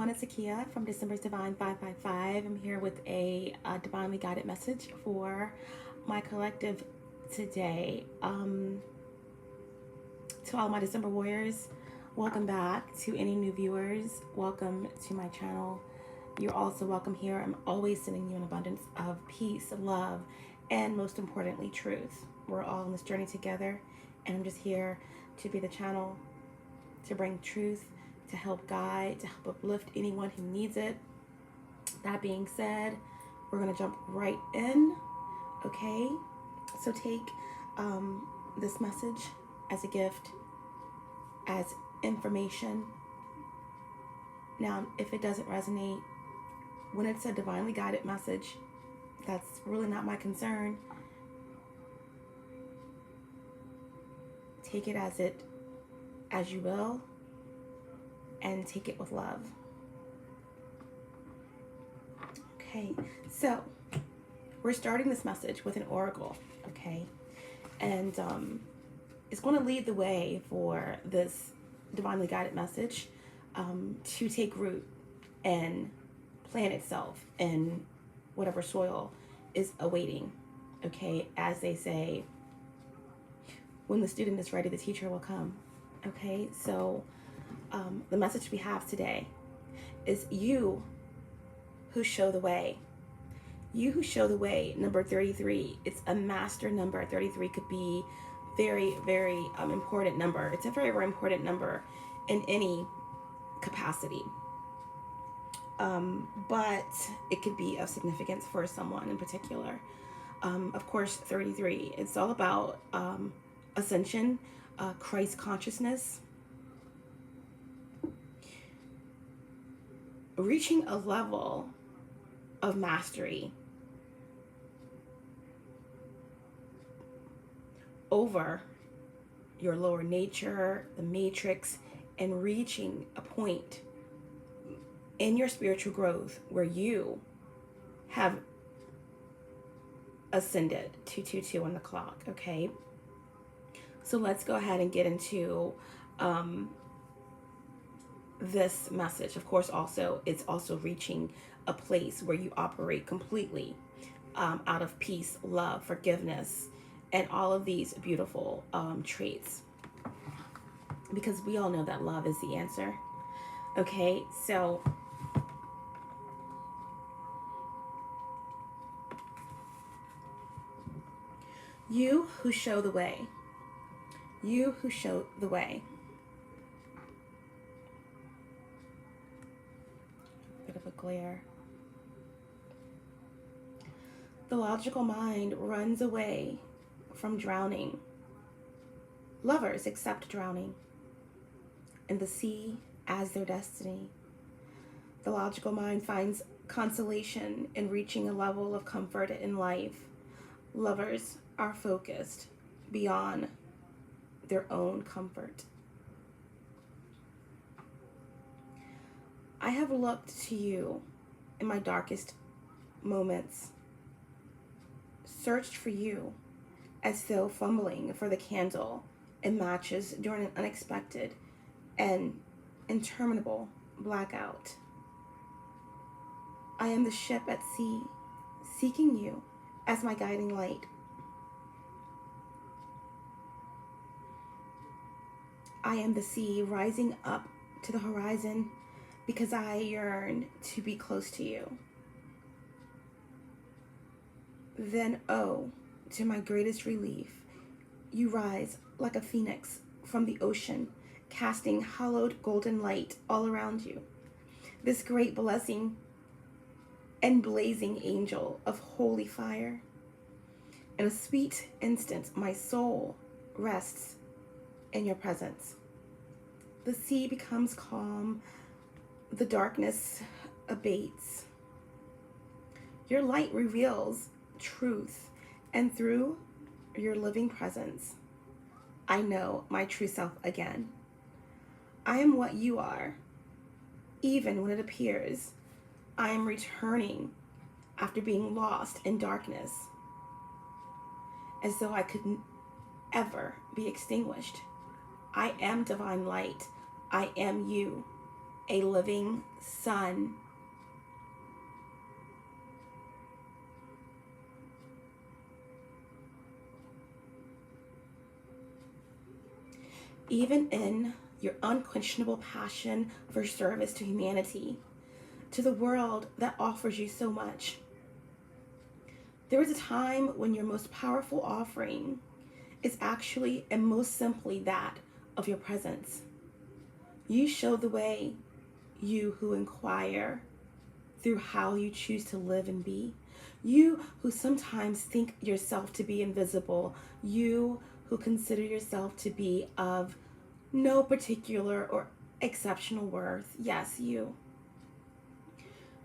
everyone, it's Akia from December's Divine 555. I'm here with a divinely guided message for my collective today. To all my December warriors, welcome back. To any new viewers, welcome to my channel. You're also welcome here. I'm always sending you an abundance of peace, love, and most importantly, truth. We're all on this journey together, and I'm just here to be the channel, to bring truth, to help guide, to help uplift anyone who needs it. That being said, we're going to jump right in, okay? So take this message as a gift, as information. Now, if it doesn't resonate, when it's a divinely guided message, that's really not my concern. Take it as you will, and take it with love. Okay, so we're starting this message with an oracle, okay? And it's going to lead the way for this divinely guided message to take root and plant itself in whatever soil is awaiting, okay? As they say, when the student is ready, the teacher will come, okay? So the message we have today is you who show the way. You who show the way, number 33. It's a master number. 33 could be very, very important number. It's a very, very important number in any capacity. But it could be of significance for someone in particular. Of course, 33. It's all about Ascension, Christ consciousness, reaching a level of mastery over your lower nature, the matrix, and reaching a point in your spiritual growth where you have ascended 222 on the clock, okay? So let's go ahead and get into this message. Of course, also it's also reaching a place where you operate completely out of peace, love, forgiveness, and all of these beautiful traits, because we all know that love is the answer. Okay, so you who show the way, you who show the way. Bit of a glare. The logical mind runs away from drowning. Lovers accept drowning and the sea as their destiny. The logical mind finds consolation in reaching a level of comfort in life. Lovers are focused beyond their own comfort. I have looked to you in my darkest moments, searched for you as though fumbling for the candle and matches during an unexpected and interminable blackout. I am the ship at sea, seeking you as my guiding light. I am the sea rising up to the horizon because I yearn to be close to you. Then, oh, to my greatest relief, you rise like a phoenix from the ocean, casting hallowed golden light all around you. This great blessing and blazing angel of holy fire. In a sweet instant, my soul rests in your presence. The sea becomes calm, the darkness abates. Your light reveals truth, and through your living presence, I know my true self again. I am what you are, even when it appears I am returning after being lost in darkness, as though I couldn't ever be extinguished. I am divine light. I am you, a living sun. Even in your unquestionable passion for service to humanity, to the world that offers you so much, there is a time when your most powerful offering is actually and most simply that of your presence. You show the way, you who inquire through how you choose to live and be. You who sometimes think yourself to be invisible. You who consider yourself to be of no particular or exceptional worth. Yes, you.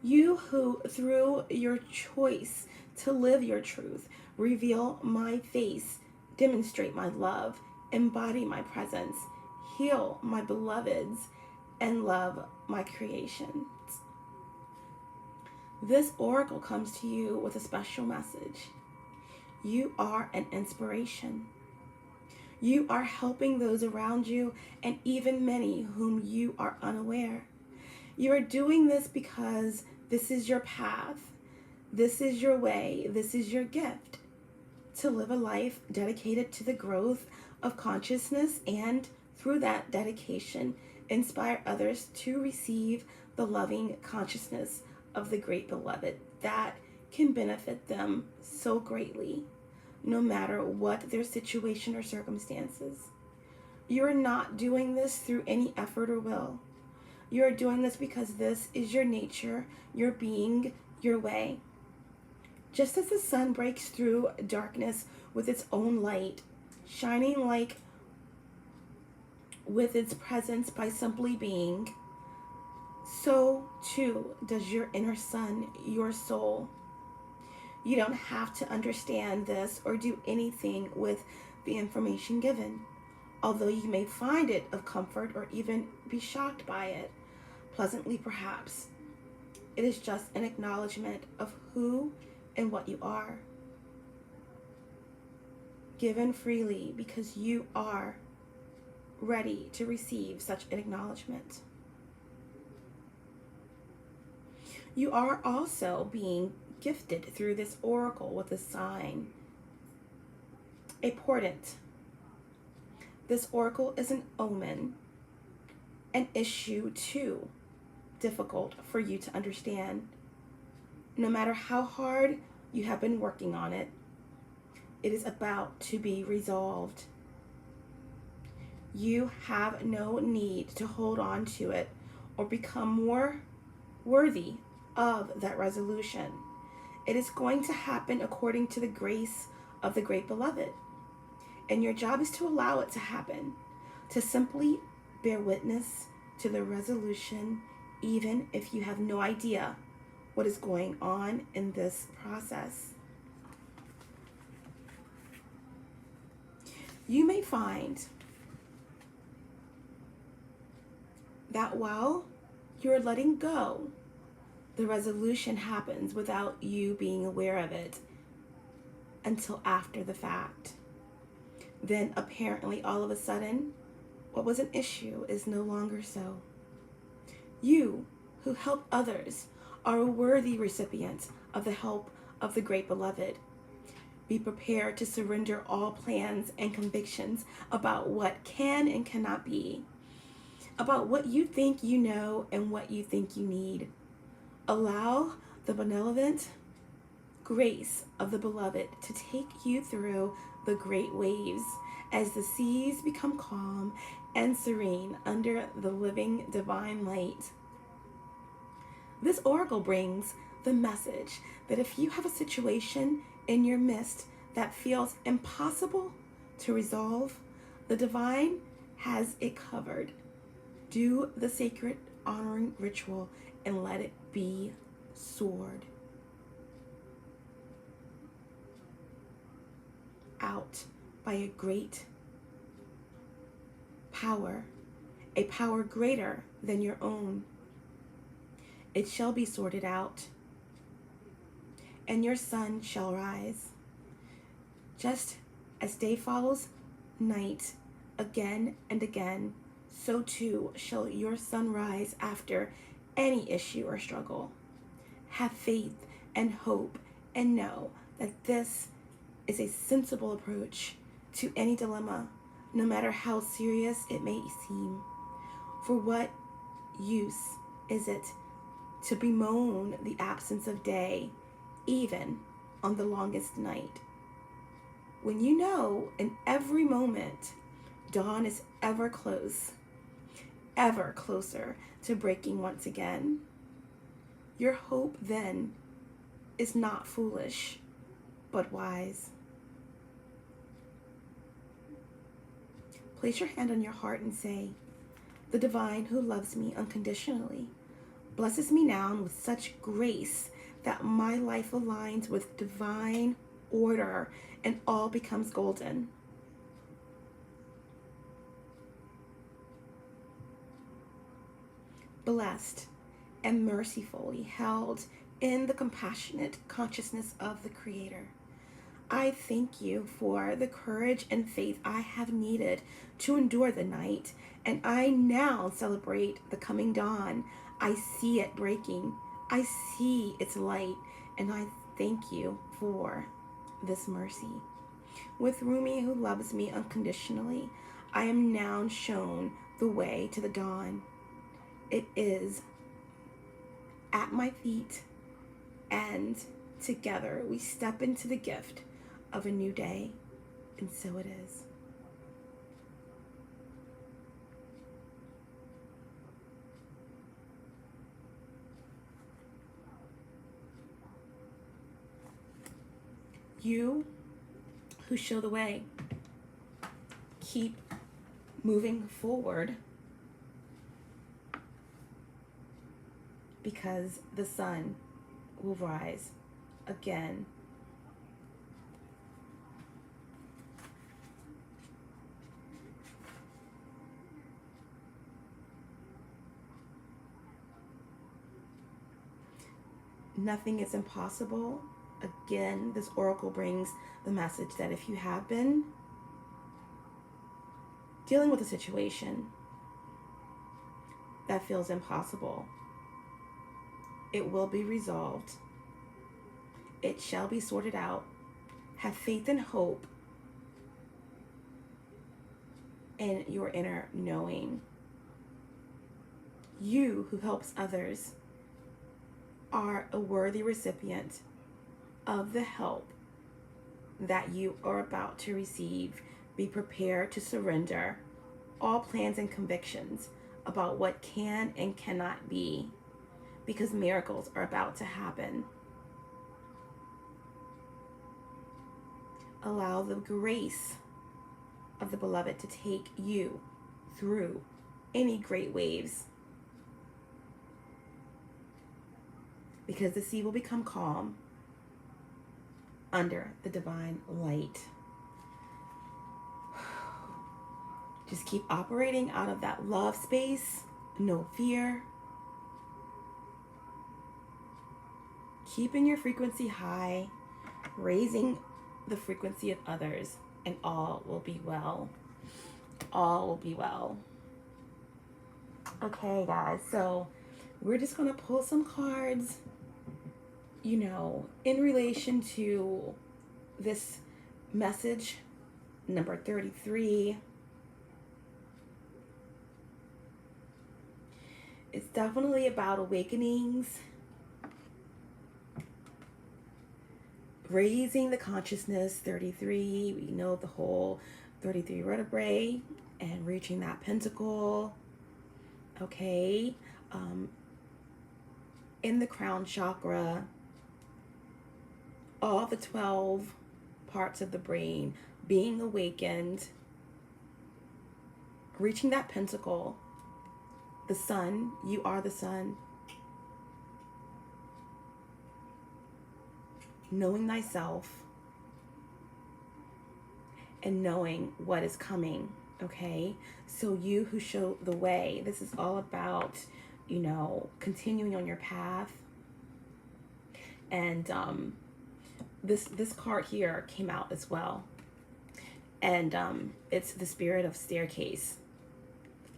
You who, through your choice to live your truth, reveal my face, demonstrate my love, embody my presence, heal my beloveds, and love my creations. This oracle comes to you with a special message. You are an inspiration. You are helping those around you and even many whom you are unaware. You are doing this because this is your path. This is your way. This is your gift. To live a life dedicated to the growth of consciousness and, through that dedication, inspire others to receive the loving consciousness of the great beloved that can benefit them so greatly, no matter what their situation or circumstances. You are not doing this through any effort or will. You are doing this because this is your nature, your being, your way. Just as the sun breaks through darkness with its own light, shining like with its presence by simply being, so too does your inner sun, your soul. You don't have to understand this or do anything with the information given, although you may find it of comfort or even be shocked by it, pleasantly perhaps. It is just an acknowledgement of who and what you are, given freely because you are ready to receive such an acknowledgement. You are also being gifted through this oracle with a sign, a portent. This oracle is an omen, an issue too difficult for you to understand. No matter how hard you have been working on it, it is about to be resolved. You have no need to hold on to it or become more worthy of that resolution. It is going to happen according to the grace of the great beloved. And your job is to allow it to happen, to simply bear witness to the resolution, even if you have no idea what is going on in this process. You may find that while you're letting go, the resolution happens without you being aware of it until after the fact. Then apparently all of a sudden, what was an issue is no longer so. You who help others are a worthy recipient of the help of the great beloved. Be prepared to surrender all plans and convictions about what can and cannot be, about what you think you know and what you think you need. Allow the benevolent grace of the beloved to take you through the great waves as the seas become calm and serene under the living divine light. This oracle brings the message that if you have a situation in your midst that feels impossible to resolve, the divine has it covered. Do the sacred honoring ritual and let it be soared out by a great power, a power greater than your own. It shall be sorted out, and your sun shall rise. Just as day follows night again and again, so too shall your sun rise after any issue or struggle. Have faith and hope and know that this is a sensible approach to any dilemma, no matter how serious it may seem. For what use is it to bemoan the absence of day, even on the longest night, when you know in every moment dawn is ever closer to breaking once again? Your hope then is not foolish, but wise. Place your hand on your heart and say, the divine who loves me unconditionally blesses me now with such grace that my life aligns with divine order and all becomes golden. Blessed and mercifully held in the compassionate consciousness of the Creator. I thank you for the courage and faith I have needed to endure the night, and I now celebrate the coming dawn. I see it breaking. I see its light, and I thank you for this mercy. With Rumi, who loves me unconditionally, I am now shown the way to the dawn. It is at my feet, and together we step into the gift of a new day, and so it is. You who show the way, keep moving forward, because the sun will rise again. Nothing is impossible. Again, this oracle brings the message that if you have been dealing with a situation that feels impossible, it will be resolved. It shall be sorted out. Have faith and hope in your inner knowing. You who helps others are a worthy recipient of the help that you are about to receive. Be prepared to surrender all plans and convictions about what can and cannot be, because miracles are about to happen. Allow the grace of the beloved to take you through any great waves, because the sea will become calm under the divine light. Just keep operating out of that love space, no fear. Keeping your frequency high, raising the frequency of others, and all will be well. All will be well. Okay, guys, so we're just going to pull some cards, you know, in relation to this message, number 33. It's definitely about awakenings, raising the consciousness. 33, we know the whole 33 vertebrae and reaching that pentacle. Okay, in the crown chakra, all the 12 parts of the brain being awakened, reaching that pentacle. The sun, you are the sun. Knowing thyself and knowing what is coming, okay? So you who show the way, this is all about, you know, continuing on your path. And this card here came out as well. And it's the spirit of staircase.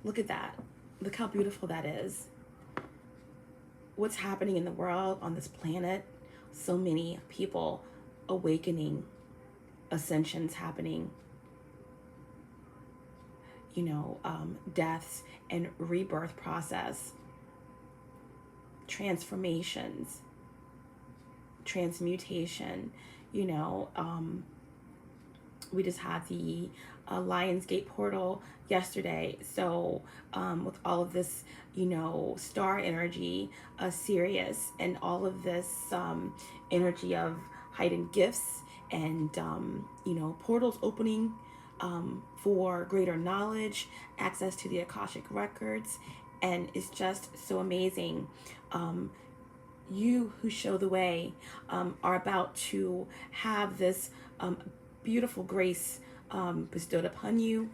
Look at that. Look how beautiful that is. What's happening in the world, on this planet? So many people awakening, ascensions happening, you know, deaths and rebirth process, transformations, transmutation, you know. We just had the Lionsgate portal yesterday. So with all of this, you know, star energy, Sirius, and all of this energy of heightened gifts and, you know, portals opening for greater knowledge, access to the Akashic records. And it's just so amazing. You who show the way are about to have this beautiful grace bestowed upon you,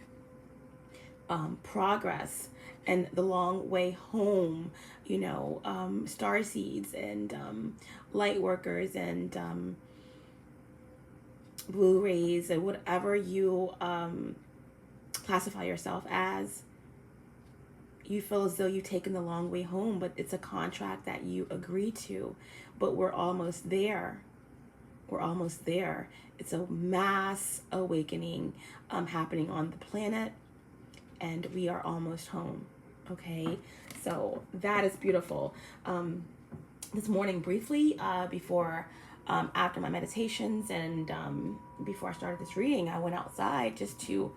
progress and the long way home, you know, starseeds and light workers and blue rays and whatever you classify yourself as. You feel as though you've taken the long way home, but it's a contract that you agree to. But we're almost there. We're almost there. It's a mass awakening happening on the planet, and we are almost home. Okay, so that is beautiful. This morning, briefly, before, after my meditations and before I started this reading, I went outside just to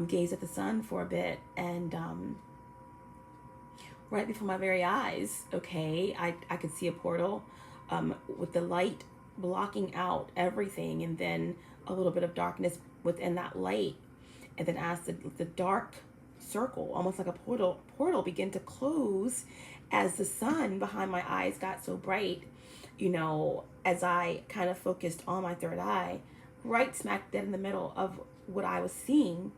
gaze at the sun for a bit, and right before my very eyes, okay, I could see a portal with the light blocking out everything, and then a little bit of darkness within that light. And then as the dark circle, almost like a portal began to close as the sun behind my eyes got so bright, you know, as I kind of focused on my third eye, right smack dead in the middle of what I was seeing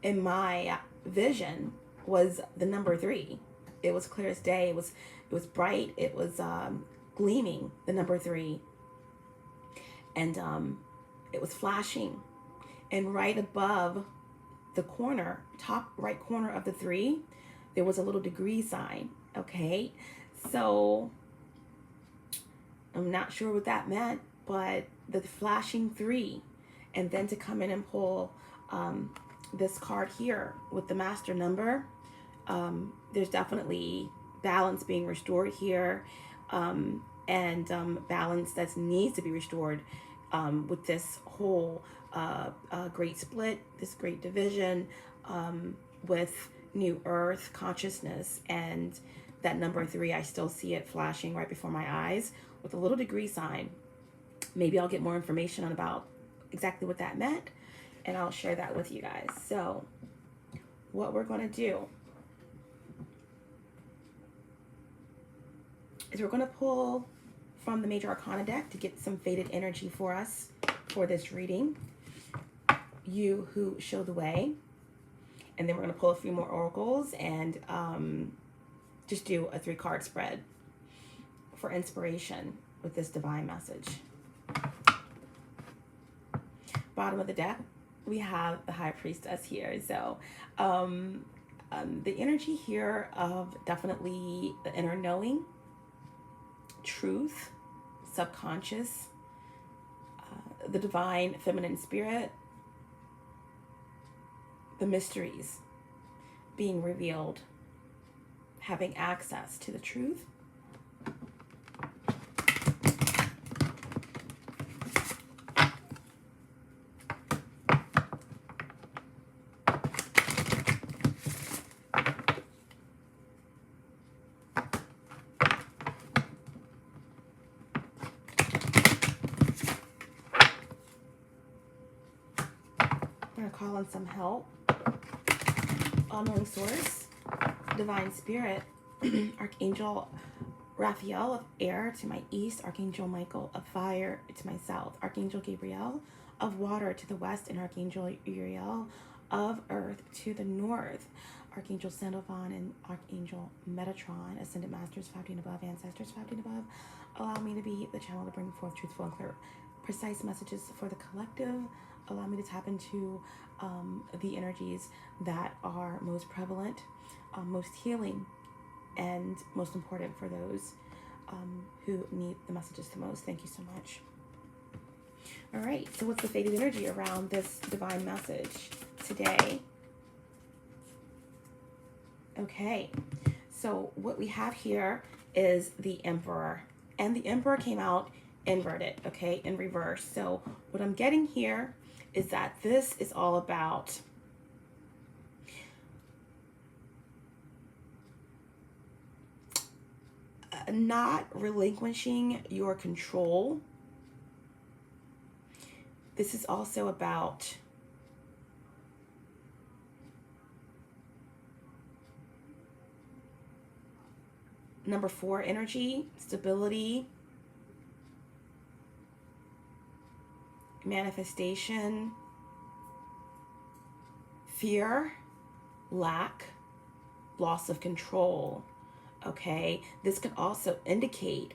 in my vision was the number 3. It was clear as day. It was bright. It was gleaming, the number 3. And it was flashing. And right above the corner, top right corner of the 3, there was a little degree sign. Okay, so I'm not sure what that meant, but the flashing 3, and then to come in and pull this card here with the master number. There's definitely balance being restored here, and balance that needs to be restored with this whole great split, this great division, with new earth consciousness. And that number 3, I still see it flashing right before my eyes with a little degree sign. Maybe I'll get more information on about exactly what that meant, and I'll share that with you guys. So what we're going to do is we're going to pull from the Major Arcana deck to get some faded energy for us for this reading. You who show the way. And then we're going to pull a few more oracles and just do a 3-card spread for inspiration with this divine message. Bottom of the deck, we have the High Priestess here. So the energy here of definitely the inner knowing, truth, subconscious, the divine feminine spirit, the mysteries being revealed, having access to the truth. I'm going to call on some help. All-knowing source, divine spirit, Archangel Raphael of air to my east, Archangel Michael of fire to my south, Archangel Gabriel of water to the west, and Archangel Uriel of earth to the north, Archangel Sandalphon and Archangel Metatron, Ascended Masters 5 and above, Ancestors 5 and above, allow me to be the channel to bring forth truthful and clear precise messages for the collective. Allow me to tap into the energies that are most prevalent, most healing, and most important for those who need the messages the most. Thank you so much. All right, so what's the faded energy around this divine message today? Okay, so what we have here is the Emperor, and the Emperor came out inverted, okay, in reverse. So what I'm getting here is that this is all about not relinquishing your control. This is also about number 4 energy, stability, manifestation, fear, lack, loss of control. Okay, this could also indicate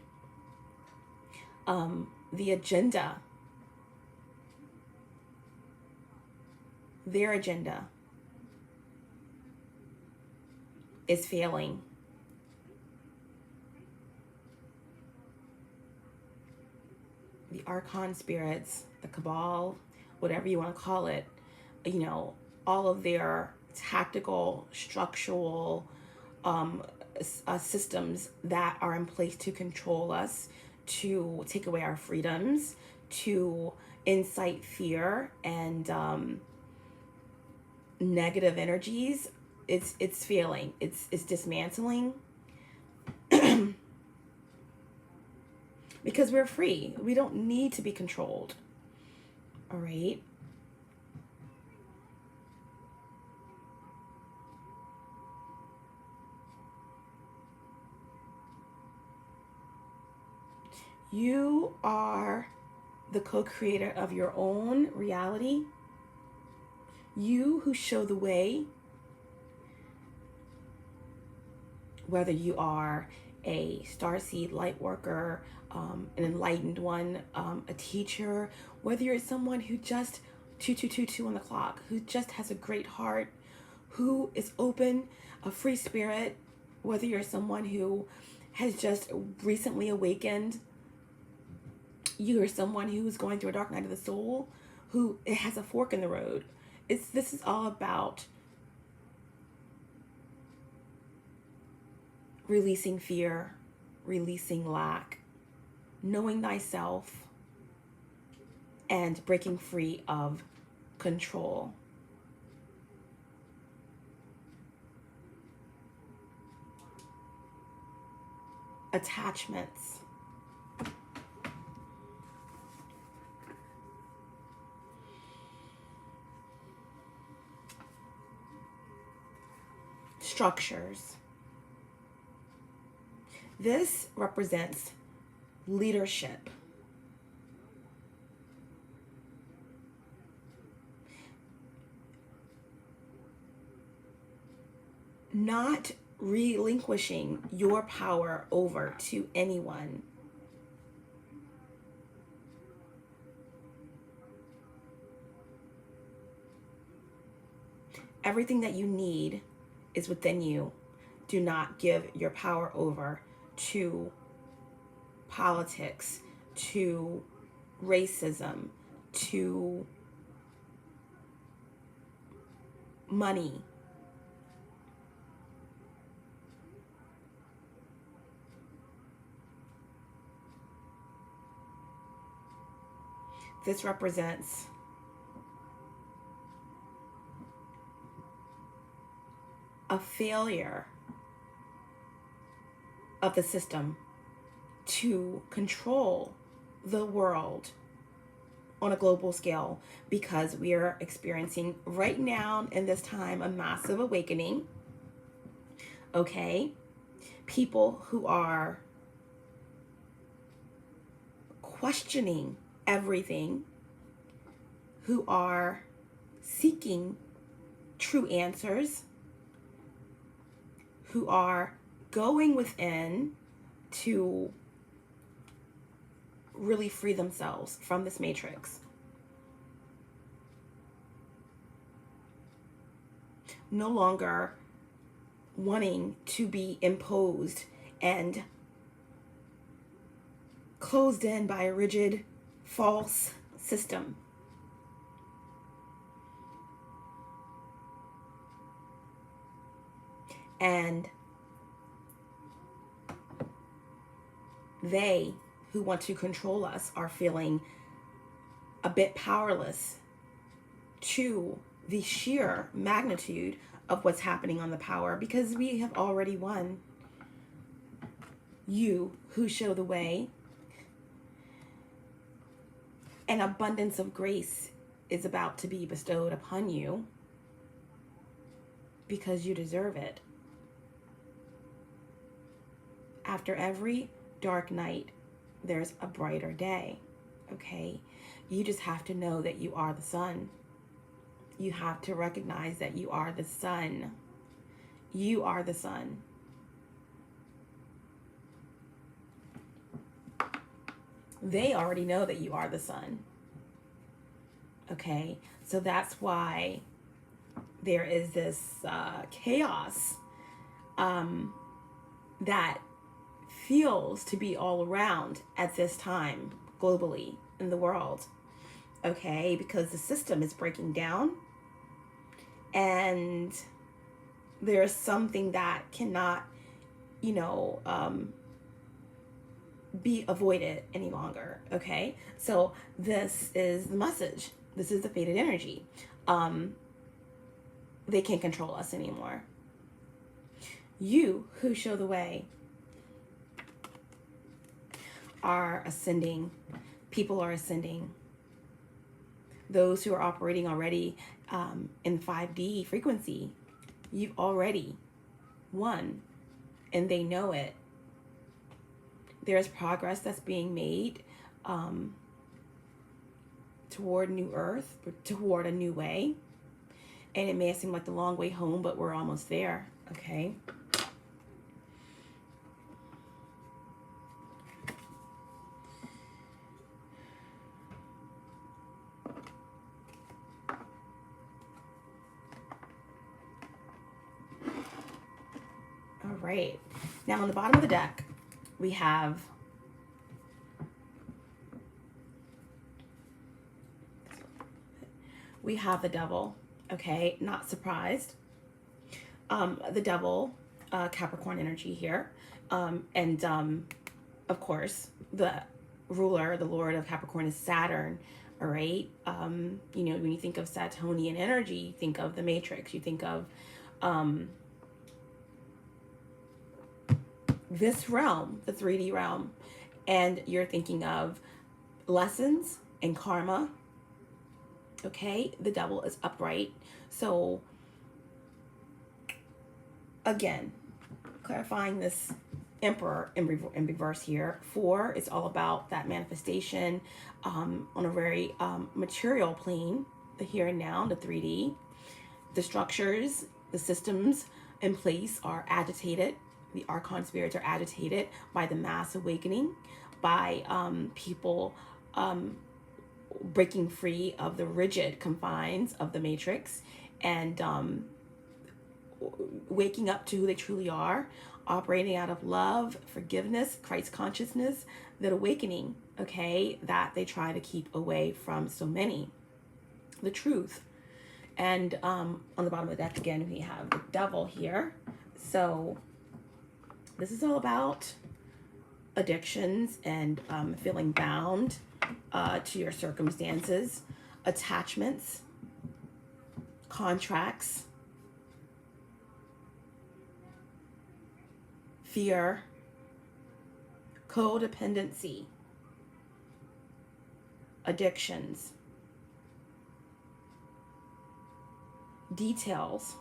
the agenda, their agenda is failing. The Archon spirits, the Cabal, whatever you want to call it, you know, all of their tactical, structural systems that are in place to control us, to take away our freedoms, to incite fear and negative energies, it's failing. It's dismantling. Because we're free. We don't need to be controlled. All right. You are the co-creator of your own reality. You who show the way. Whether you are a starseed light worker, an enlightened one, a teacher, whether you're someone who just 2222 on the clock, who just has a great heart, who is open, a free spirit, whether you're someone who has just recently awakened, you are someone who is going through a dark night of the soul, who it has a fork in the road. This is all about releasing fear, releasing lack, knowing thyself, and breaking free of control. Attachments. Structures. This represents leadership. Not relinquishing your power over to anyone. Everything that you need is within you. Do not give your power over to politics, to racism, to money. This represents a failure of the system to control the world on a global scale, because we are experiencing right now in this time a massive awakening. Okay, people who are questioning everything, who are seeking true answers, who are going within to really free themselves from this matrix. No longer wanting to be imposed and closed in by a rigid, false system. And they who want to control us are feeling a bit powerless to the sheer magnitude of what's happening on the power, because we have already won. You who show the way, an abundance of grace is about to be bestowed upon you because you deserve it. After every dark night, there's a brighter day, okay? You just have to know that you are the sun. You have to recognize that you are the sun. You are the sun. They already know that you are the sun. Okay? So that's why there is this chaos that feels to be all around at this time globally in the world. Okay? Because the system is breaking down. And there's something that cannot, be avoided any longer. Okay, so this is the message. This is the fated energy. They can't control us anymore. You who show the way are ascending. People are ascending. Those who are operating already in 5D frequency, you've already won, and they know it. There's progress that's being made toward new earth, toward a new way. And it may seem like the long way home, but we're almost there, okay? All right. Now on the bottom of the deck, we have the devil. Okay, not surprised. The devil, Capricorn energy here, and of course the ruler, the lord of Capricorn is Saturn. All right. When you think of Saturnian energy, you think of the matrix. You think of this realm, the 3D realm, and you're thinking of lessons and karma. Okay, the devil is upright. So again, clarifying this emperor in reverse here. 4 is all about that manifestation on a very material plane, the here and now, the 3D. The structures, the systems in place are agitated. The Archon spirits are agitated by the mass awakening, by people breaking free of the rigid confines of the matrix and waking up to who they truly are, operating out of love, forgiveness, Christ consciousness, that awakening, okay, that they try to keep away from so many. The truth. And on the bottom of the deck again, we have the devil here. So this is all about addictions and feeling bound to your circumstances, attachments, contracts, fear, codependency, addictions, details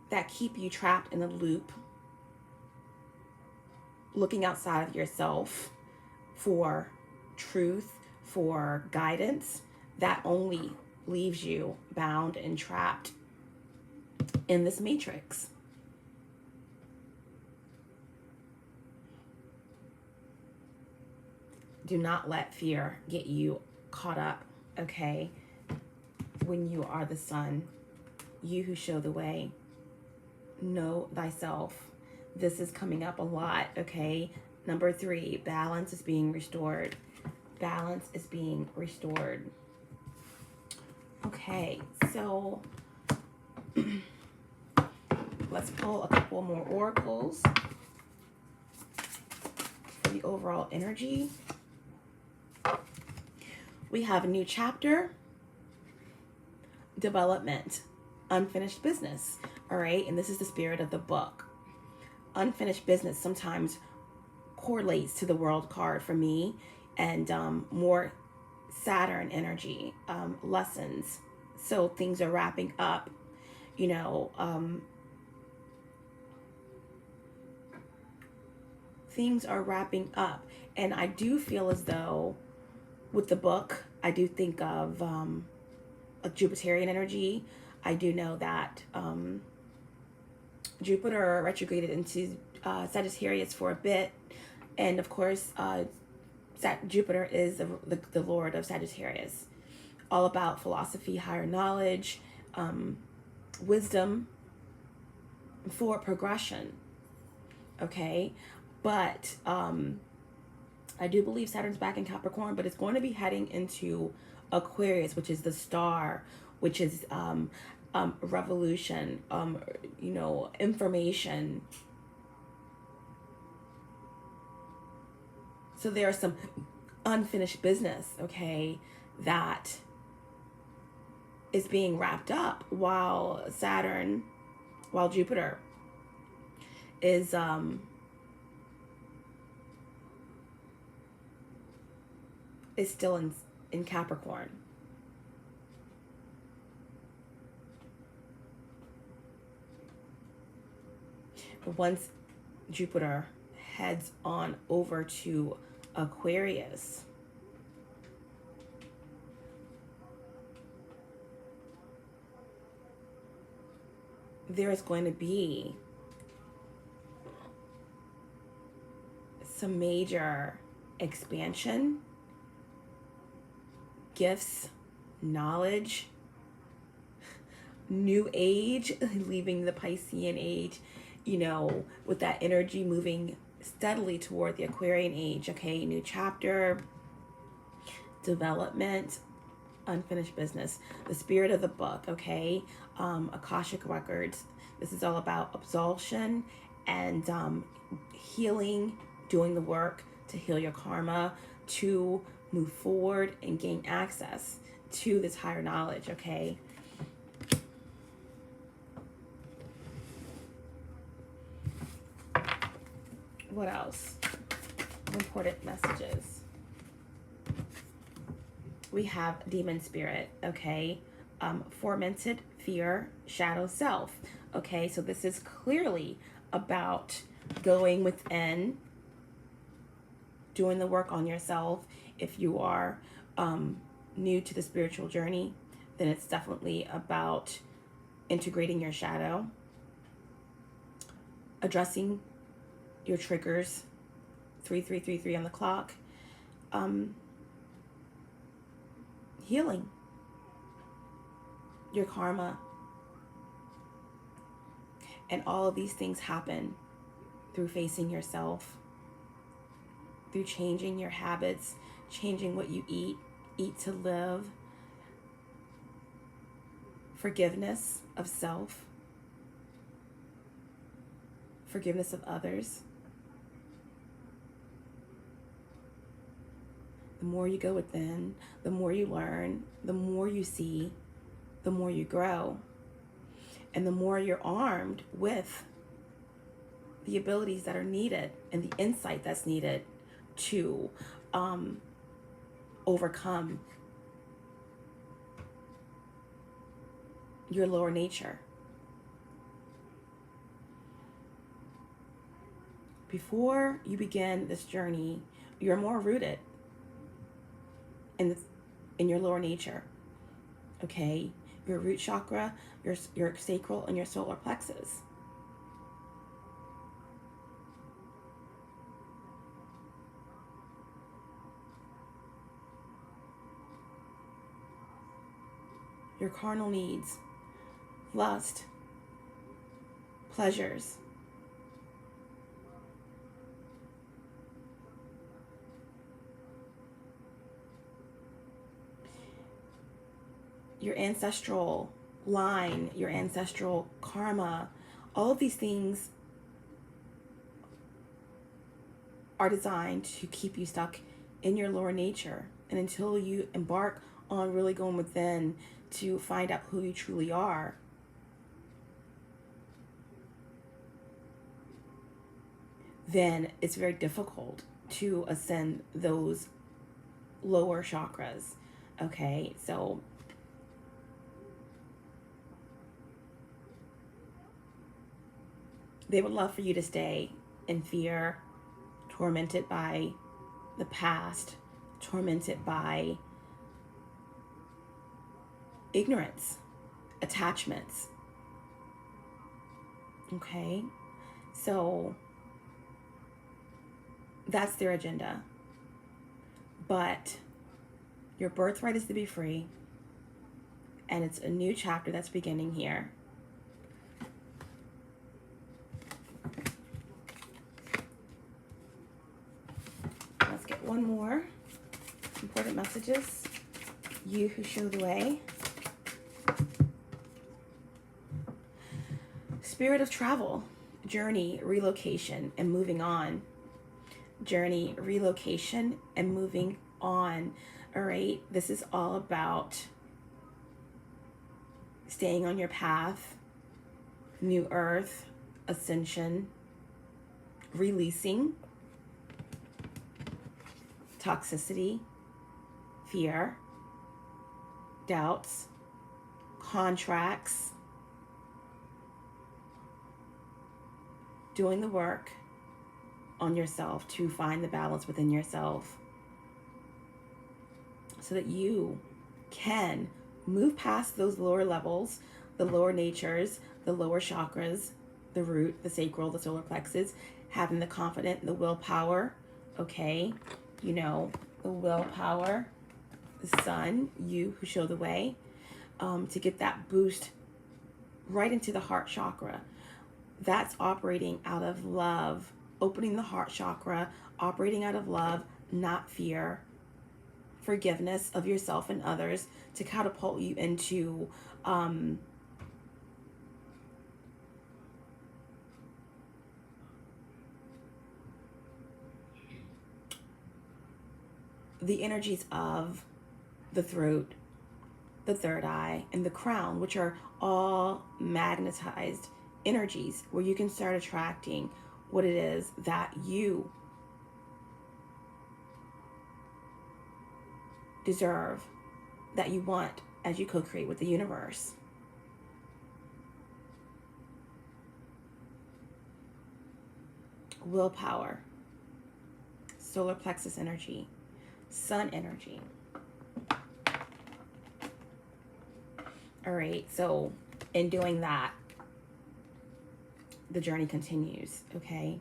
that keep you trapped in a loop, looking outside of yourself for truth, for guidance, that only leaves you bound and trapped in this matrix. Do not let fear get you caught up, okay? When you are the sun, you who show the way, know thyself. This is coming up a lot, okay? Number 3, balance is being restored. Balance is being restored. Okay, so let's pull a couple more oracles for the overall energy. We have a new chapter, development, unfinished business. All right, and this is the spirit of the book. Unfinished business sometimes correlates to the world card for me, and more Saturn energy, lessons. So things are wrapping up, you know, things are wrapping up. And I do feel as though with the book, I do think of a Jupiterian energy. I do know that Jupiter retrograded into Sagittarius for a bit. And of course, Jupiter is the Lord of Sagittarius. All about philosophy, higher knowledge, wisdom for progression. Okay? But I do believe Saturn's back in Capricorn, but it's going to be heading into Aquarius, which is the star, which is revolution, you know, information. So there are some unfinished business, okay, that is being wrapped up while Jupiter is still in Capricorn. Once Jupiter heads on over to Aquarius, there is going to be some major expansion, gifts, knowledge, new age, leaving the Piscean age, you know, with that energy moving steadily toward the Aquarian age. Okay, new chapter, development, unfinished business, the spirit of the book. Okay, Akashic records. This is all about absolution and healing, doing the work to heal your karma, to move forward and gain access to this higher knowledge. Okay, what else? Important messages. We have demon spirit, okay? Fermented fear, shadow self. Okay, so this is clearly about going within, doing the work on yourself. If you are new to the spiritual journey, then it's definitely about integrating your shadow, addressing your triggers, 3333 on the clock, healing your karma. And all of these things happen through facing yourself, through changing your habits, changing what you eat to live, forgiveness of self, forgiveness of others. The more you go within, the more you learn, the more you see, the more you grow, and the more you're armed with the abilities that are needed and the insight that's needed to overcome your lower nature. Before you begin this journey, you're more rooted in your lower nature. Okay, your root chakra, your sacral, and your solar plexus. your carnal needs, lust, pleasures. Your ancestral line, your ancestral karma, all of these things are designed to keep you stuck in your lower nature. And until you embark on really going within to find out who you truly are, then it's very difficult to ascend those lower chakras. Okay, so they would love for you to stay in fear, tormented by the past, tormented by ignorance, attachments. Okay, so that's their agenda. But your birthright is to be free, and it's a new chapter that's beginning here. Let's get one more. Important messages. You who show the way. Spirit of travel, journey, relocation, and moving on. Journey, relocation, and moving on. All right, this is all about staying on your path, new earth, ascension, releasing toxicity, fear, doubts, contracts, doing the work on yourself to find the balance within yourself so that you can move past those lower levels, the lower natures, the lower chakras, the root, the sacral, the solar plexus, having the confidence, the willpower, okay? You know, the willpower, the sun, you who show the way, to get that boost right into the heart chakra. That's operating out of love, opening the heart chakra, operating out of love, not fear, forgiveness of yourself and others to catapult you into the energies of the throat, the third eye, and the crown, which are all magnetized energies where you can start attracting what it is that you deserve, that you want as you co-create with the universe. Willpower, solar plexus energy, sun energy. All right, so in doing that, the journey continues, okay?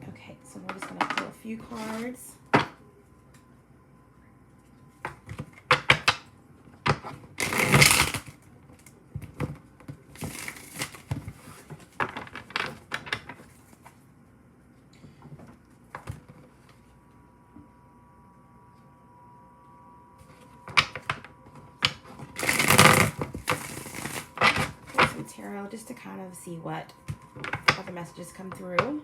Okay, so we're just gonna pull a few cards. Tarot, just to kind of see what other messages come through.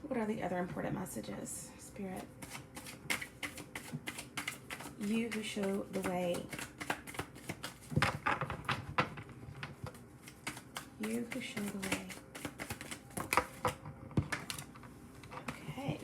What are the other important messages, Spirit? You who show the way. You who show the way. Okay.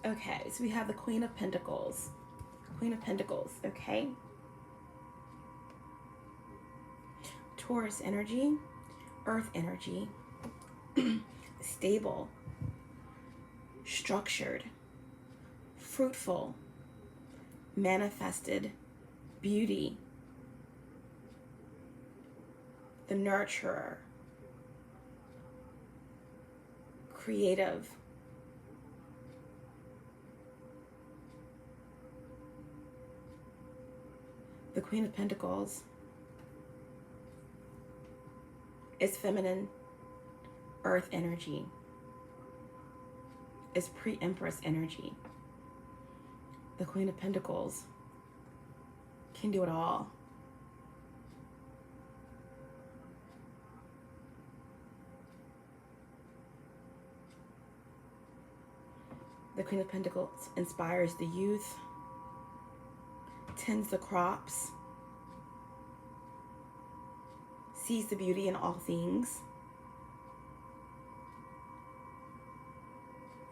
Okay, so we have the Queen of Pentacles. Queen of Pentacles, okay? Taurus energy, Earth energy, stable, structured, fruitful, manifested, beauty, the nurturer, creative, the Queen of Pentacles is feminine, Earth energy, is pre-Empress energy. The Queen of Pentacles can do it all. The Queen of Pentacles inspires the youth, tends the crops, sees the beauty in all things,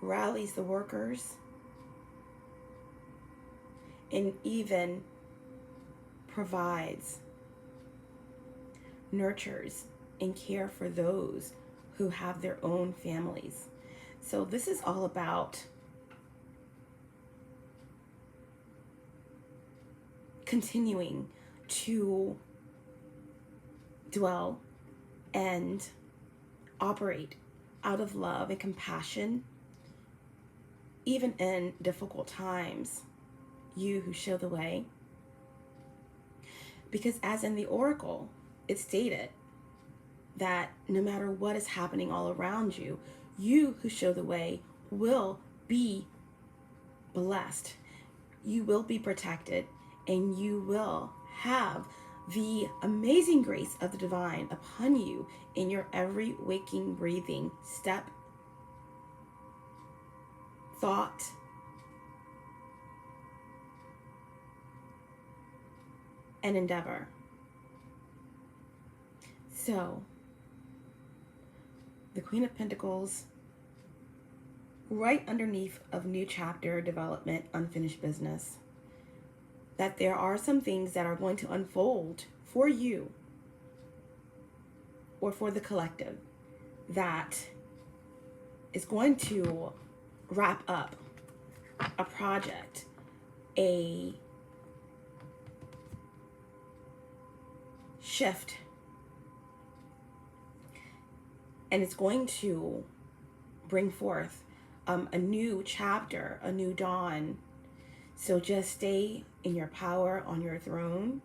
rallies the workers, and even provides, nurtures, and care for those who have their own families. So this is all about continuing to dwell and operate out of love and compassion, even in difficult times, you who show the way. Because as in the oracle, it stated that no matter what is happening all around you, you who show the way will be blessed. You will be protected, and you will have the amazing grace of the divine upon you in your every waking, breathing step, thought, and endeavor. So, the Queen of Pentacles, right underneath of new chapter, development, unfinished business, that there are some things that are going to unfold for you or for the collective that is going to wrap up a project, a shift, and it's going to bring forth a new chapter, a new dawn. So just stay in your power on your throne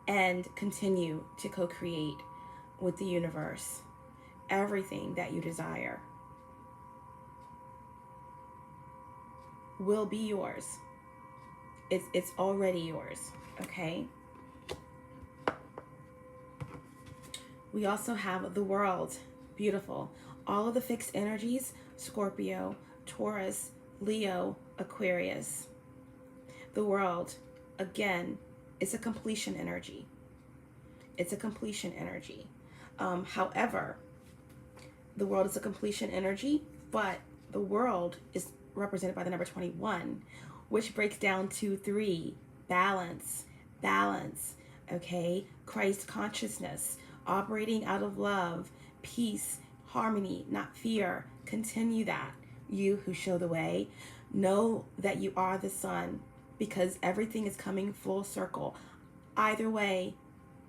and continue to co-create with the universe everything that you desire will be yours. It's already yours, okay? We also have the world, beautiful. All of the fixed energies, Scorpio, Taurus, Leo, Aquarius. The world, again, it's a completion energy. It's a completion energy. However, the world is a completion energy, but the world is represented by the number 21, which breaks down to 3, balance, okay? Christ consciousness, operating out of love, peace, harmony, not fear. Continue that. You who show the way, know that you are the sun, because everything is coming full circle. Either way,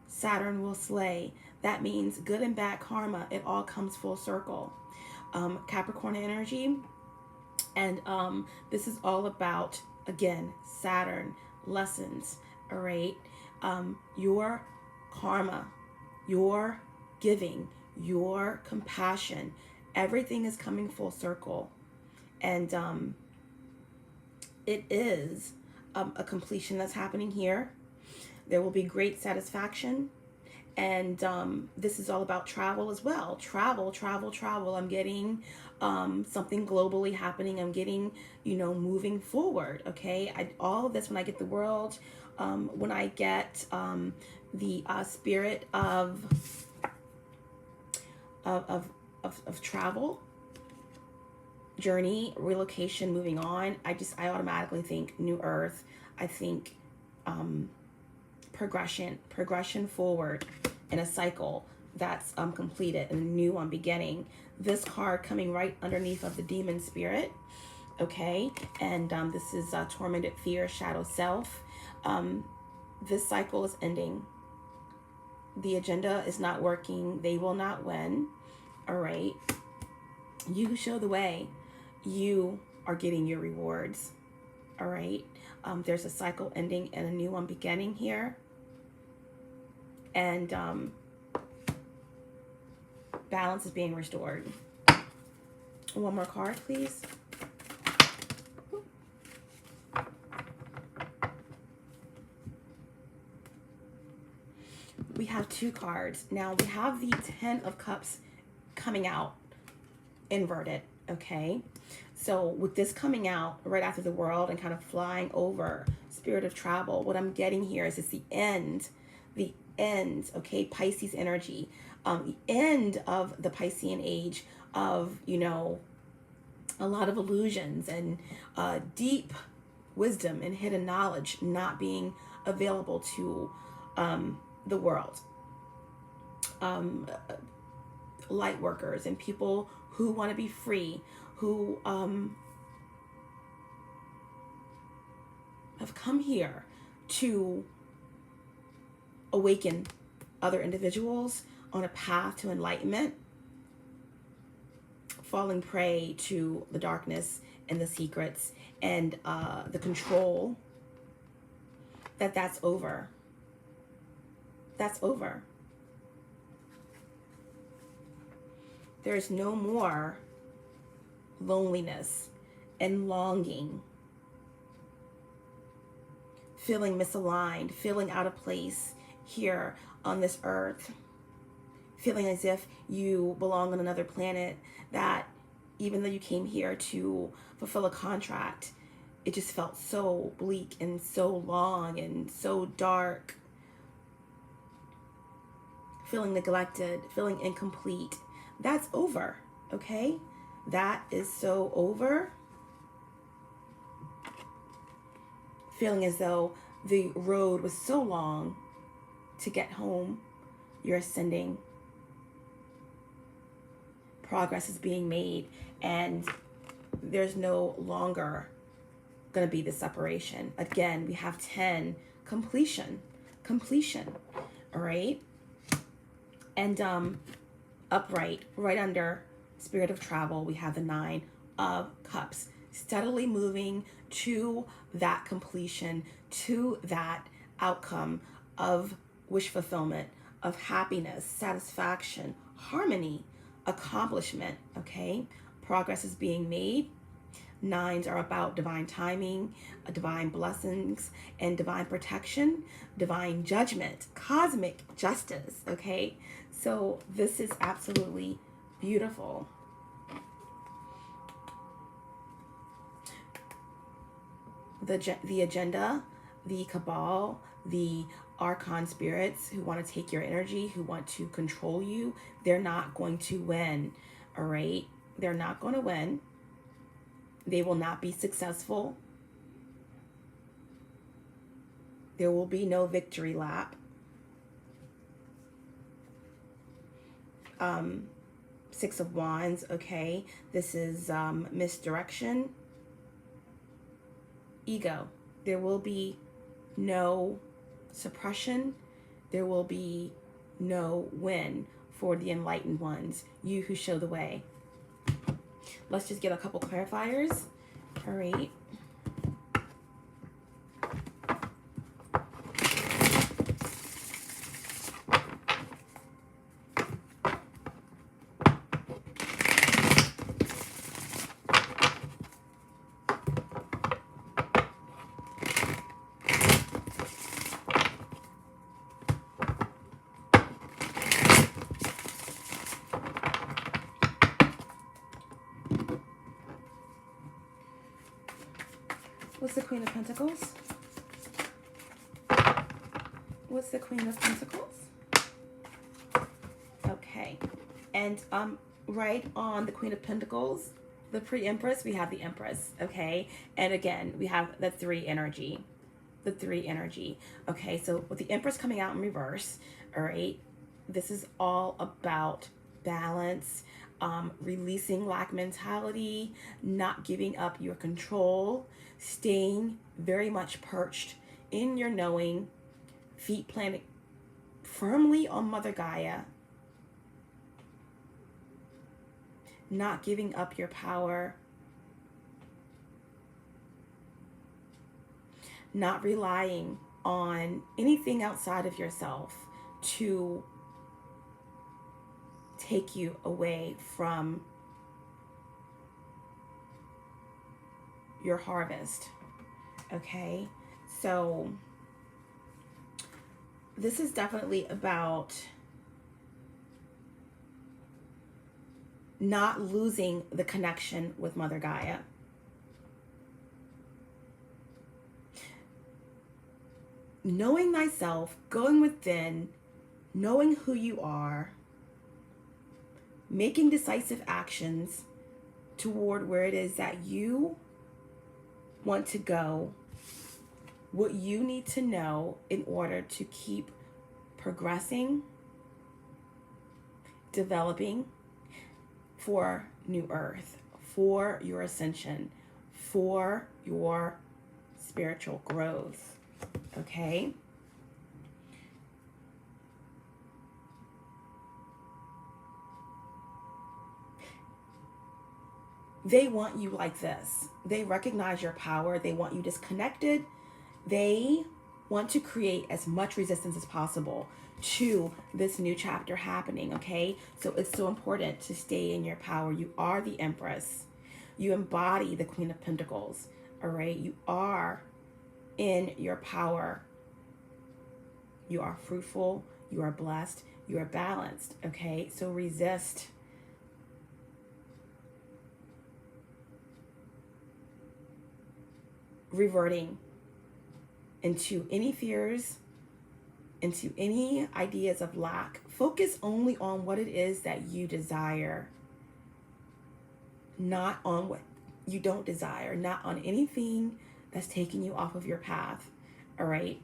Saturn will slay. That means good and bad karma, it all comes full circle. Capricorn energy, and this is all about, again, Saturn, lessons, all right? Your karma, your giving, your compassion, everything is coming full circle. And it is a completion that's happening here. There will be great satisfaction. And this is all about travel as well. Travel. I'm getting something globally happening. I'm getting, moving forward, okay? All of this, when I get the world, when I get the spirit of travel, journey, relocation, moving on. I automatically think new earth. I think progression forward in a cycle that's completed and a new one beginning. This card coming right underneath of the demon spirit, okay, and this is tormented fear, shadow self. This cycle is ending. The agenda is not working. They will not win. All right, you show the way. You are getting your rewards. All right, there's a cycle ending and a new one beginning here. And balance is being restored. One more card, please. We have 2 cards. Now we have the 10 of Cups coming out inverted, okay? So with this coming out right after the world and kind of flying over spirit of travel, what I'm getting here is it's the end, okay? Pisces energy, the end of the Piscean age of, you know, a lot of illusions and deep wisdom and hidden knowledge not being available to the world. Light workers and people who want to be free, who have come here to awaken other individuals on a path to enlightenment, falling prey to the darkness and the secrets and the control, that's over. That's over. There is no more loneliness and longing, feeling misaligned, feeling out of place here on this earth, feeling as if you belong on another planet, that even though you came here to fulfill a contract, it just felt so bleak and so long and so dark, feeling neglected, feeling incomplete. That's over, okay? That is so over. Feeling as though the road was so long to get home. You're ascending. Progress is being made, and there's no longer going to be the separation. Again, we have 10, completion, all right? And upright, right under spirit of travel, we have the 9 of Cups, steadily moving to that completion, to that outcome of wish fulfillment, of happiness, satisfaction, harmony, accomplishment, okay? Progress is being made. 9s are about divine timing, divine blessings, and divine protection, divine judgment, cosmic justice, okay? So this is absolutely beautiful. The agenda, the cabal, the archon spirits who want to take your energy, who want to control you, they're not going to win, all right? They're not going to win. They will not be successful. There will be no victory lap. 6 of Wands, okay? This is misdirection. Ego. There will be no suppression. There will be no win for the enlightened ones, you who show the way. Let's just get a couple clarifiers. All right. What's the Queen of Pentacles? What's the Queen of Pentacles? Okay. And right on the Queen of Pentacles, the pre-empress, we have the empress, okay? And again, we have the 3 energy. The 3 energy. Okay, so with the empress coming out in reverse, all right, this is all about balance, releasing lack mentality, not giving up your control, staying very much perched in your knowing, feet planted firmly on Mother Gaia, not giving up your power, not relying on anything outside of yourself to take you away from your harvest. Okay, so this is definitely about not losing the connection with Mother Gaia. Knowing thyself, going within, knowing who you are, making decisive actions toward where it is that you want to go, what you need to know in order to keep progressing, developing for New Earth, for your ascension, for your spiritual growth. Okay? They want you like this. They recognize your power. They want you disconnected. They want to create as much resistance as possible to this new chapter happening, okay? So it's so important to stay in your power. You are the Empress. You embody the Queen of Pentacles, all right? You are in your power. You are fruitful. You are blessed. You are balanced, okay? So resist reverting into any fears, into any ideas of lack. Focus only on what it is that you desire, not on what you don't desire, not on anything that's taking you off of your path, all right?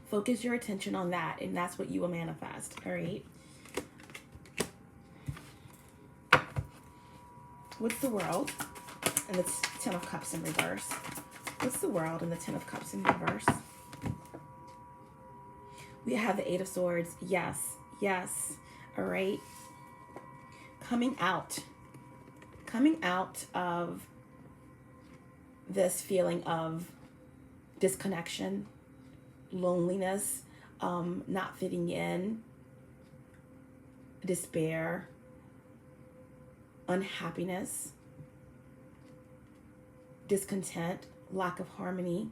Focus your attention on that, and that's what you will manifest, all right? What's the world? And it's 10 of Cups in reverse. What's the world in the 10 of Cups in reverse? We have the 8 of Swords. Yes, yes. All right. Coming out of this feeling of disconnection, loneliness, not fitting in, despair, unhappiness, discontent, lack of harmony.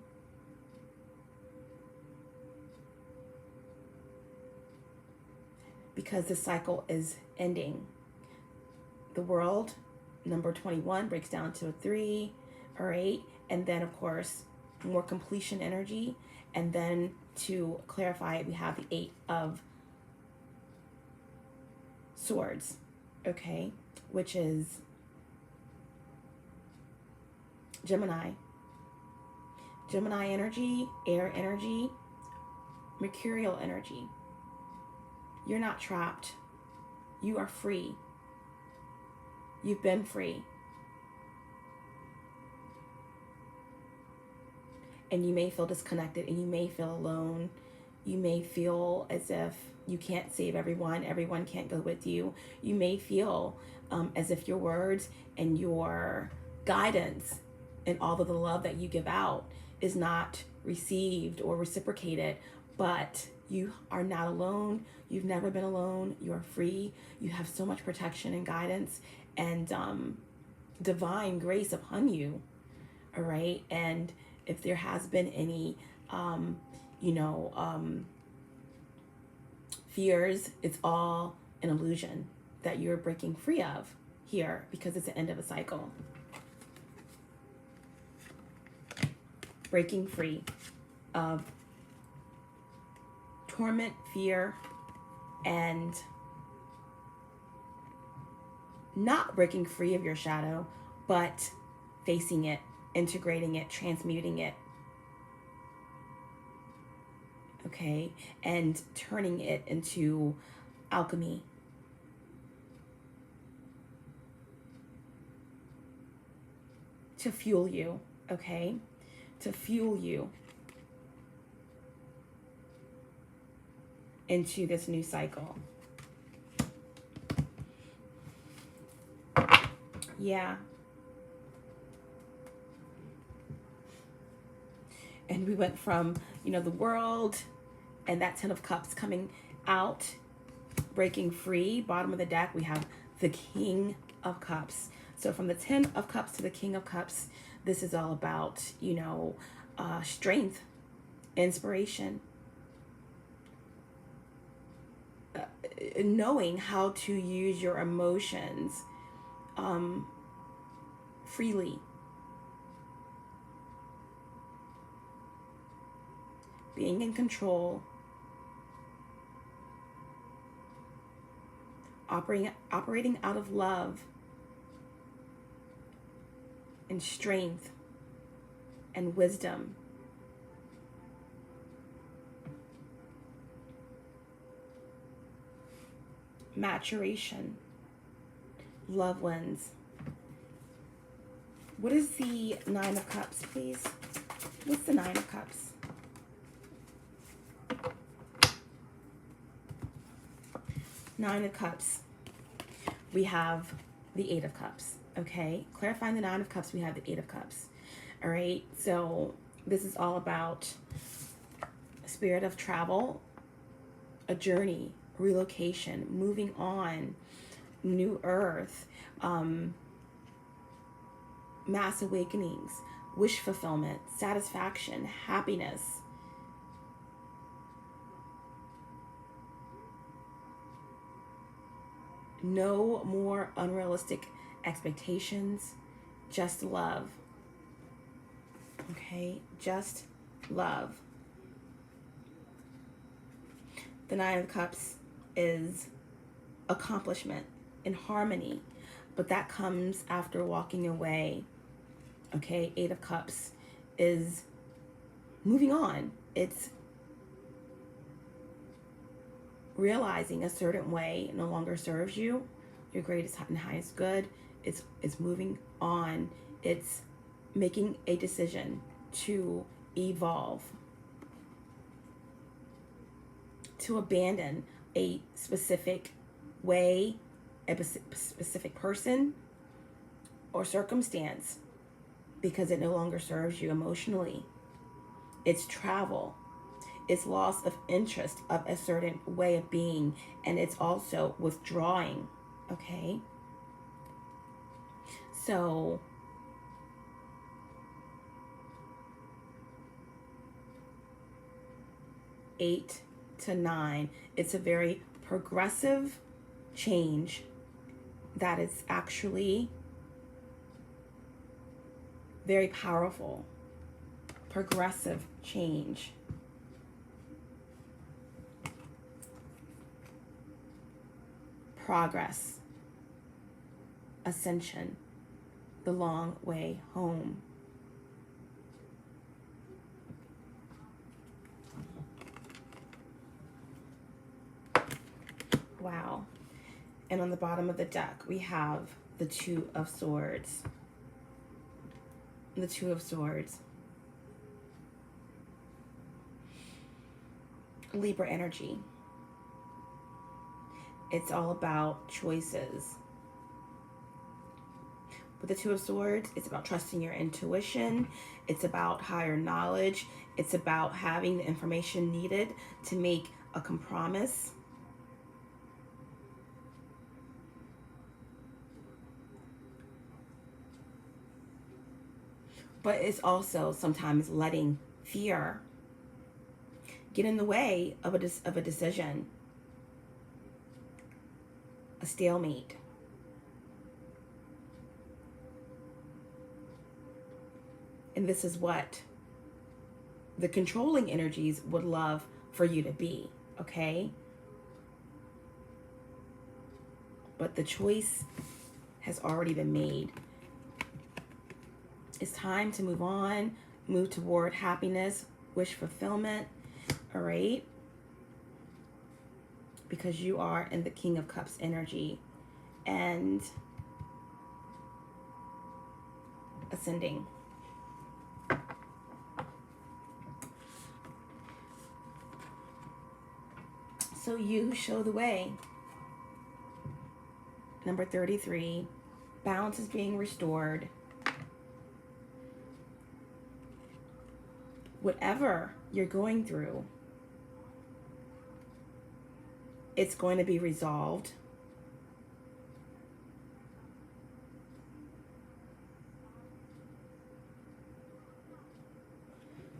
Because the cycle is ending. The world, number 21, breaks down to a 3 or 8. And then, of course, more completion energy. And then to clarify it, we have the 8 of Swords, okay? Which is Gemini. Gemini energy, air energy, mercurial energy. You're not trapped. You are free. You've been free. And you may feel disconnected, and you may feel alone. You may feel as if you can't save everyone. Everyone can't go with you. You may feel as if your words and your guidance and all of the love that you give out is not received or reciprocated, but you are not alone. You've never been alone. You are free. You have so much protection and guidance and divine grace upon you. All right. And if there has been any, fears, it's all an illusion that you're breaking free of here because it's the end of a cycle. Breaking free of torment, fear, and not breaking free of your shadow, but facing it, integrating it, transmuting it, okay, and turning it into alchemy. To fuel you, okay? To fuel you into this new cycle. Yeah. And we went from, you know, the world and that 10 of cups coming out, breaking free. Bottom of the deck, we have the King of Cups. So from the 10 of Cups to the King of Cups, this is all about, you know, strength, inspiration, knowing how to use your emotions freely. Being in control. Operating out of love and strength and wisdom. Maturation. Love wins. What is the 9 of Cups, please? What's the 9 of Cups? Nine of Cups. We have the 8 of Cups. Okay, clarifying the 9 of Cups, we have the 8 of Cups. All right, so this is all about a spirit of travel, a journey, relocation, moving on, new earth, mass awakenings, wish fulfillment, satisfaction, happiness. No more unrealistic expectations, just love. Okay, just love. The 9 of Cups is accomplishment and harmony, but that comes after walking away. Okay, 8 of Cups is moving on. It's realizing a certain way no longer serves you, your greatest and highest good. It's moving on. It's making a decision to evolve, to abandon a specific way, a specific person or circumstance because it no longer serves you emotionally. It's travel. It's loss of interest of a certain way of being, and it's also withdrawing, okay? So eight to 9, it's a very progressive change that is actually very powerful. Progressive change. Progress. Ascension. The long way home. Wow. And on the bottom of the deck, we have the 2 of Swords. The 2 of Swords. Libra energy. It's all about choices. With the 2 of Swords, it's about trusting your intuition. It's about higher knowledge. It's about having the information needed to make a compromise. But it's also sometimes letting fear get in the way of a decision, a stalemate. And this is what the controlling energies would love for you to be, okay? But the choice has already been made. It's time to move on, move toward happiness, wish fulfillment, all right? Because you are in the King of Cups energy and ascending. So you show the way. Number 33, balance is being restored. Whatever you're going through, it's going to be resolved.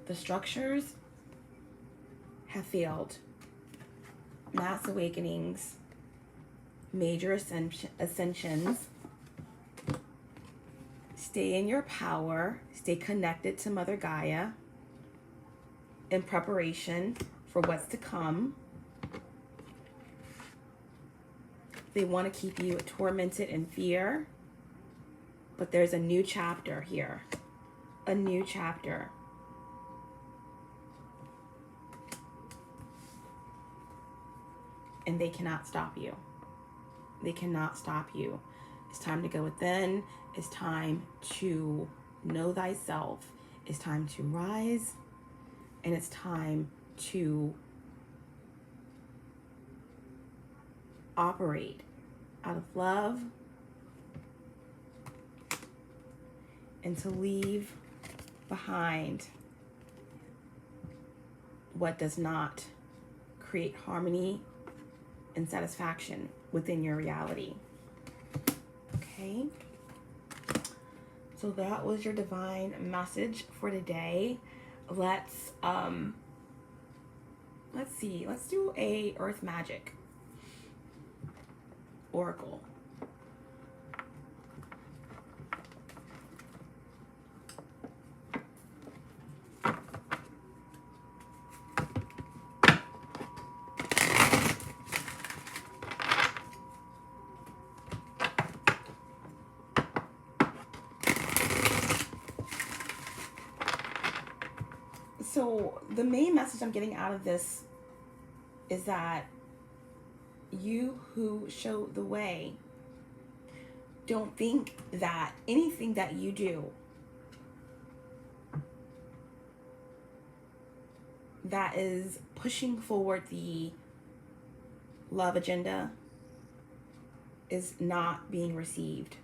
The structures have failed. Mass awakenings, major ascensions. Stay in your power. Stay connected to Mother Gaia in preparation for what's to come. They want to keep you tormented in fear, but there's a new chapter here. A new chapter. And they cannot stop you. They cannot stop you. It's time to go within. It's time to know thyself. It's time to rise. And it's time to operate out of love and to leave behind what does not create harmony and satisfaction within your reality. Okay, so that was your divine message for today. Let's see, let's do a earth magic oracle. So the main message I'm getting out of this is that you who show the way, don't think that anything that you do that is pushing forward the love agenda is not being received.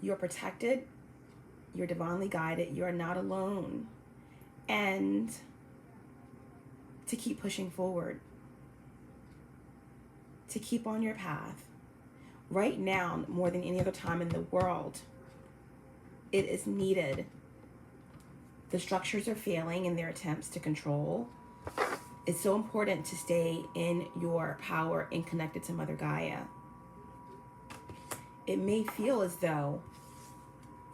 You're protected. You're divinely guided. You are not alone. And to keep pushing forward, to keep on your path. Right now, more than any other time in the world, it is needed. The structures are failing in their attempts to control. It's so important to stay in your power and connected to Mother Gaia. It may feel as though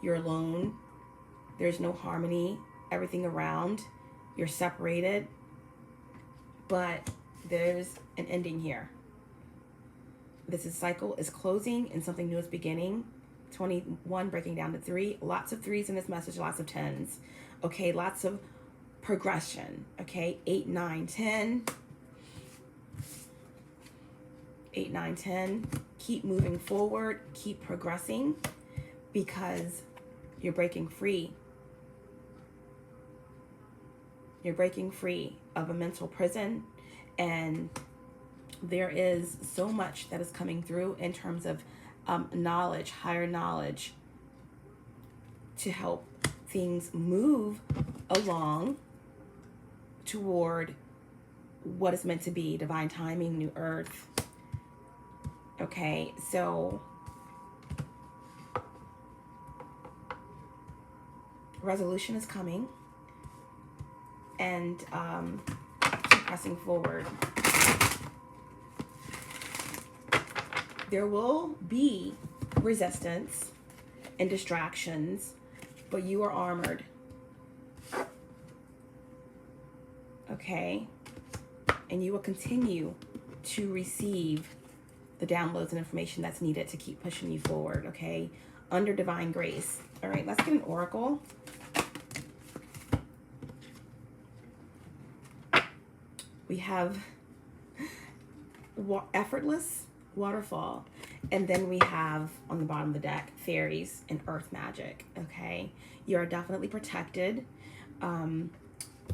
you're alone. There's no harmony. Everything around, you're separated. But there's an ending here. This cycle is closing and something new is beginning. 21 breaking down to 3. Lots of 3s in this message, lots of 10s. Okay, lots of progression. Okay, 8, 9, 10. 8, 9, 10. Keep moving forward. Keep progressing because you're breaking free. You're breaking free of a mental prison, and there is so much that is coming through in terms of knowledge, higher knowledge, to help things move along toward what is meant to be, divine timing, new earth. Okay, so resolution is coming, and keep pressing forward. There will be resistance and distractions, but you are armored. Okay? And you will continue to receive the downloads and information that's needed to keep pushing you forward, okay? Under divine grace. All right, let's get an oracle. We have Effortless, Waterfall, and then we have on the bottom of the deck Fairies and Earth Magic. Okay, you are definitely protected.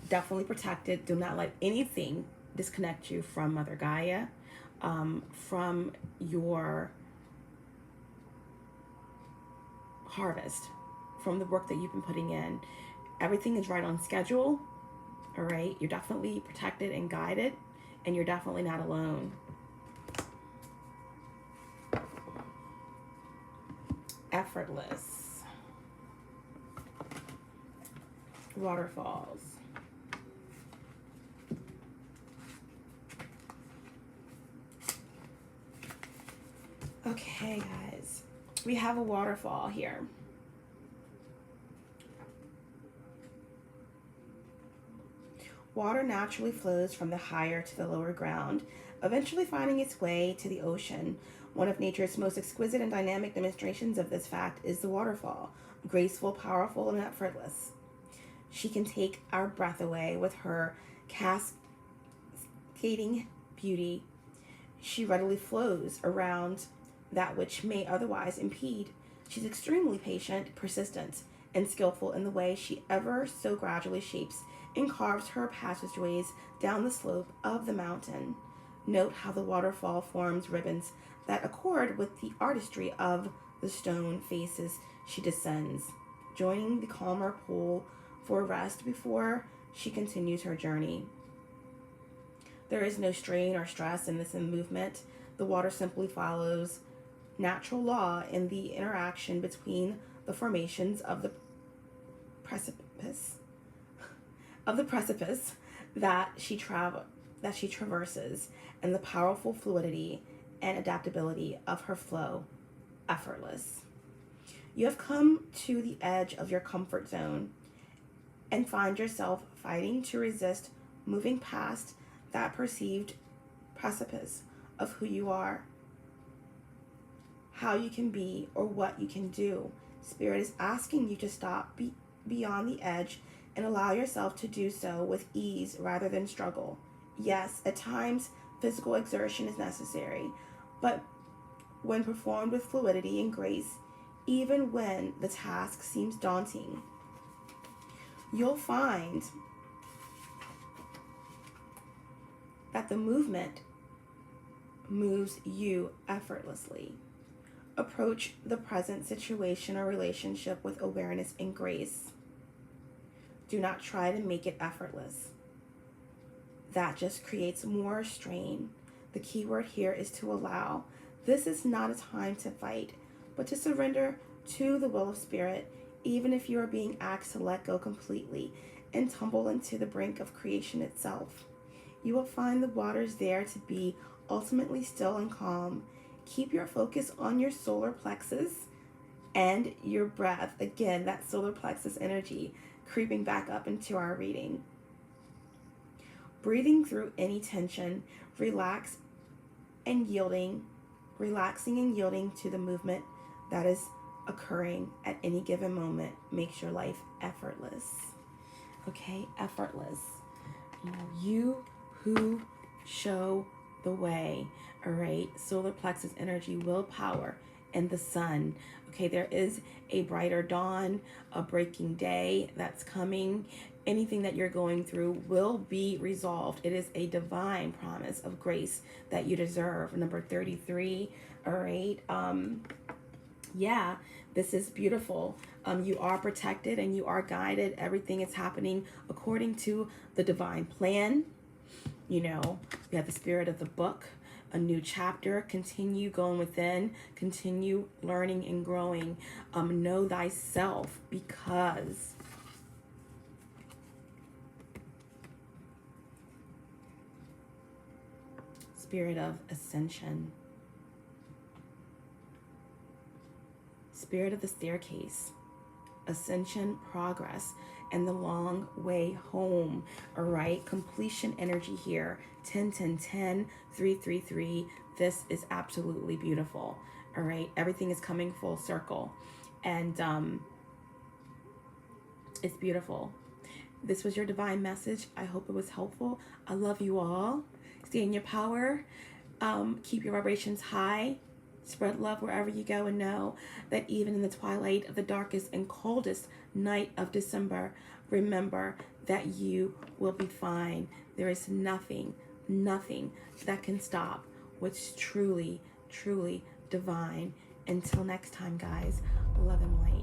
Definitely protected. Do not let anything disconnect you from Mother Gaia, from your harvest, from the work that you've been putting in. Everything is right on schedule. All right, you're definitely protected and guided, and you're definitely not alone. Effortless. Waterfalls. Okay, guys, we have a waterfall here. Water naturally flows from the higher to the lower ground, eventually finding its way to the ocean. One of nature's most exquisite and dynamic demonstrations of this fact is the waterfall, graceful, powerful, and effortless. She can take our breath away with her cascading beauty. She readily flows around that which may otherwise impede. She's extremely patient, persistent, and skillful in the way she ever so gradually shapes and carves her passageways down the slope of the mountain. Note how the waterfall forms ribbons that accord with the artistry of the stone faces she descends, joining the calmer pool for rest before she continues her journey. There is no strain or stress in this movement. The water simply follows natural law in the interaction between the formations of the precipice that she traverses, and the powerful fluidity and adaptability of her flow. Effortless. You have come to the edge of your comfort zone and find yourself fighting to resist moving past that perceived precipice of who you are, how you can be, or what you can do. Spirit is asking you to stop beyond the edge and allow yourself to do so with ease rather than struggle. Yes, at times, physical exertion is necessary, but when performed with fluidity and grace, even when the task seems daunting, you'll find that the movement moves you effortlessly. Approach the present situation or relationship with awareness and grace. Do not try to make it effortless. That just creates more strain. The key word here is to allow. This is not a time to fight, but to surrender to the will of Spirit, even if you are being asked to let go completely and tumble into the brink of creation itself. You will find the waters there to be ultimately still and calm. Keep your focus on your solar plexus and your breath. Again, that solar plexus energy creeping back up into our reading. Breathing through any tension, relaxing and yielding to the movement that is occurring at any given moment makes your life effortless. Okay, effortless. You who show the way. All right, solar plexus energy, willpower, and the sun. Okay, there is a brighter dawn, a breaking day that's coming. Anything that you're going through will be resolved. It is a divine promise of grace that you deserve. Number 33. All right. Yeah, this is beautiful. You are protected and you are guided. Everything is happening according to the divine plan. You know, we have the spirit of the book, a new chapter. Continue going within, continue learning and growing. Know thyself, because spirit of ascension, spirit of the staircase, ascension, progress. and the long way home. All right, completion energy here. 10, 10, 10, 3, 3, 3. This is absolutely beautiful. All right, everything is coming full circle, and it's beautiful. This was your divine message. I hope it was helpful. I love you all. Stay in your power. Keep your vibrations high. Spread love wherever you go, and know that even in the twilight of the darkest and coldest night of December, remember that you will be fine. There is nothing, nothing that can stop what's truly, truly divine. Until next time, guys, love and light.